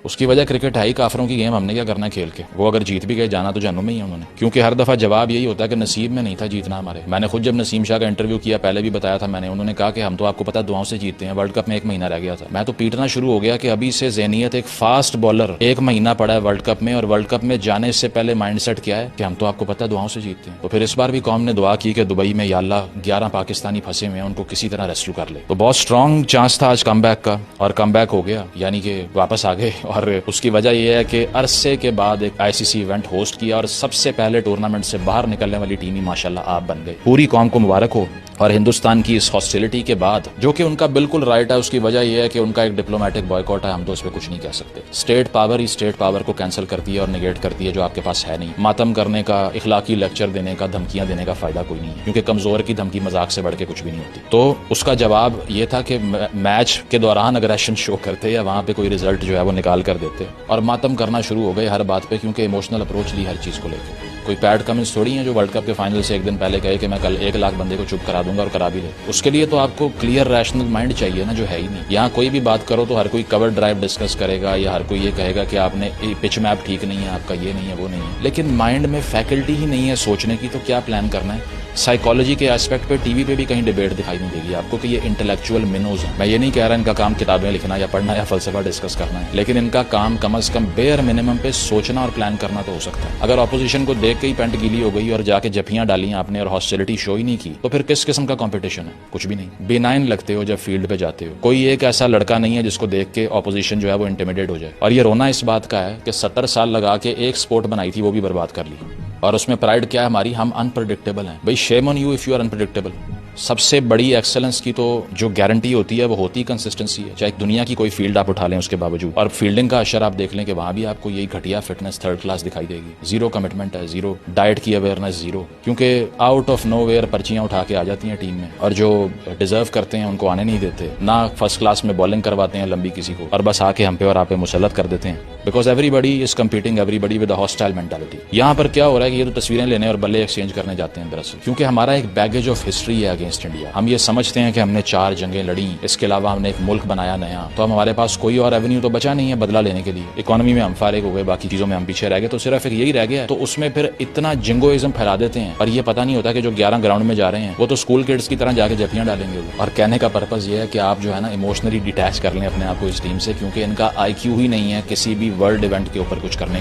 उसकी वजह क्रिकेट है ही काफरों की गेम, हमने क्या करना है खेल के। वो अगर जीत भी गए जाना तो जहन्नुम में ही है उन्होंने, क्योंकि हर दफा जवाब यही होता है कि नसीब में नहीं था जीतना हमारे। मैंने खुद जब नसीम शाह का इंटरव्यू किया, पहले भी बताया था मैंने, उन्होंने कहा कि हम तो आपको पता दुआओं से जीतते हैं, वर्ल्ड कप में 1 महीना रह गया था। मैं तो पीटना शुरू हो गया कि अभी से ज़हनियत, एक फास्ट बॉलर 1 महीना पड़ा है वर्ल्ड कप में, और वर्ल्ड कप में जाने से पहले माइंडसेट क्या है कि हम तो आपको पता है दुआओं से जीतते हैं। तो फिर इस बार भी कौम ने दुआ की कि दुबई में या अल्लाह 11 पाकिस्तानी फंसे हुए हैं, उनको किसी तरह रेस्क्यू कर ले। तो बहुत स्ट्रॉन्ग चांस था आज कमबैक का, और कमबैक हो गया, यानी कि वापस आ गए। और उसकी वजह यह है कि अरसे के बाद एक आईसीसी इवेंट होस्ट किया, और सबसे पहले टूर्नामेंट से बाहर निकलने वाली टीम ही माशाल्लाह आप बन गए। पूरी कौम को मुबारक हो। और हिंदुस्तान की इस हॉस्टिलिटी के बाद, जो कि उनका बिल्कुल राइट है, उसकी वजह यह है कि उनका एक डिप्लोमेटिक बॉयकॉट है, हम तो उस पर कुछ नहीं कह सकते। स्टेट पावर ही स्टेट पावर को कैंसिल करती है और निगेट करती है जो आपके पास है नहीं। मातम करने का, इखलाकी लेक्चर देने का, धमकियां देने का फायदा कोई नहीं है, क्योंकि कमजोर की धमकी मजाक से बढ़ के कुछ भी नहीं होती। तो उसका जवाब ये था कि मैच के दौरान अग्रेशन शो करते या वहां पे कोई रिजल्ट जो है वो निकाल कर देते, और मातम करना शुरू हो गए हर बात पे, क्योंकि इमोशनल अप्रोच ली हर चीज को लेकर। कोई पैड कमेंट्स थोड़ी हैं जो वर्ल्ड कप के फाइनल से 1 दिन पहले कहे कि मैं कल 1 लाख बंदे को चुप करा दूंगा, और करा भी ले। उसके लिए तो आपको क्लियर रैशनल माइंड चाहिए ना, जो है ही नहीं। यहाँ कोई भी बात करो तो हर कोई कवर ड्राइव डिस्कस करेगा, या हर कोई ये कहेगा कि आपने पिच मैप ठीक नहीं है, आपका ये नहीं है, वो नहीं है। लेकिन माइंड में फैकल्टी ही नहीं है सोचने की, तो क्या प्लान करना है। साइकोलॉजी के एस्पेक्ट पे टीवी पे भी कहीं डिबेट दिखाई नहीं देगी आपको कि ये इंटेलेक्चुअल मिनोज है। मैं ये नहीं कह रहा इनका काम किताबें लिखना या पढ़ना या फलसफा डिस्कस करना है, लेकिन इनका काम कम से कम बेयर मिनिमम पे सोचना और प्लान करना तो हो सकता है। अगर ऑपोजिशन को देख के ही पैंट गीली हो गई और जाके जफियां डाली आपने और हॉस्टिलिटी शो ही नहीं की, तो फिर किस किस्म का कंपटीशन है? कुछ भी नहीं। बेनाइन लगते हो जब फील्ड पे जाते हो। कोई एक ऐसा लड़का नहीं है जिसको देख के ऑपोजिशन जो है वो इंटिमिडेट हो जाए। और ये रोना इस बात का है कि 70 साल लगा के एक स्पोर्ट बनाई थी, वो भी बर्बाद कर ली। और उसमें प्राइड क्या है हमारी, हम अनप्रडिक्टेबल हैं। भाई shame on you if you are unpredictable. सबसे बड़ी एक्सेलेंस की तो जो गारंटी होती है वो होती कंसिस्टेंसी है, चाहे दुनिया की कोई फील्ड आप उठा लें उसके बावजूद। और फील्डिंग का अशर आप देख लें कि वहां भी आपको यही घटिया फिटनेस थर्ड क्लास दिखाई देगी। जीरो कमिटमेंट है, जीरो डाइट की अवेयरनेस, जीरो, क्योंकि आउट ऑफ नो वेयर पर्चियां उठा के आ जाती हैं टीम में, और जो डिजर्व करते हैं उनको आने नहीं देते ना। फर्स्ट क्लास में बॉलिंग करवाते हैं लंबी किसी को, और बस आके हम पे और आप पे मुसल्लत कर देते हैं, because everybody is competing everybody with hostile mentality. यहाँ पर क्या हो रहा है कि ये तो तस्वीरें लेने और बल्ले एक्सचेंज करने जाते हैं दरअसल, क्योंकि हमारा एक बैगेज ऑफ हिस्ट्री है अगेंस्ट इंडिया। हम ये समझते हैं कि हमने 4 जंगें लड़ी, इसके अलावा हमने एक मुल्क बनाया नया, तो अब हमारे पास कोई और एवेन्यू तो बचा नहीं है बदला लेने के लिए। इकोनॉमी में हम फारिग हो गए, बाकी चीजों में हम पीछे रह गए, तो सिर्फ एक यही रह गया है। तो उसमें फिर इतना जिंगोइज्म फैला देते हैं, और ये पता नहीं होता कि जो 11 ग्राउंड में जा रहे हैं वो तो स्कूल किड्स की तरह जाके जफियां डालेंगे। और कहने का पर्पज ये है कि आप जो है ना इमोशनली डिटैच कर लें अपने आप को इस टीम से, क्योंकि इनका IQ ही नहीं है किसी भी वर्ल्ड इवेंट के ऊपर कुछ करने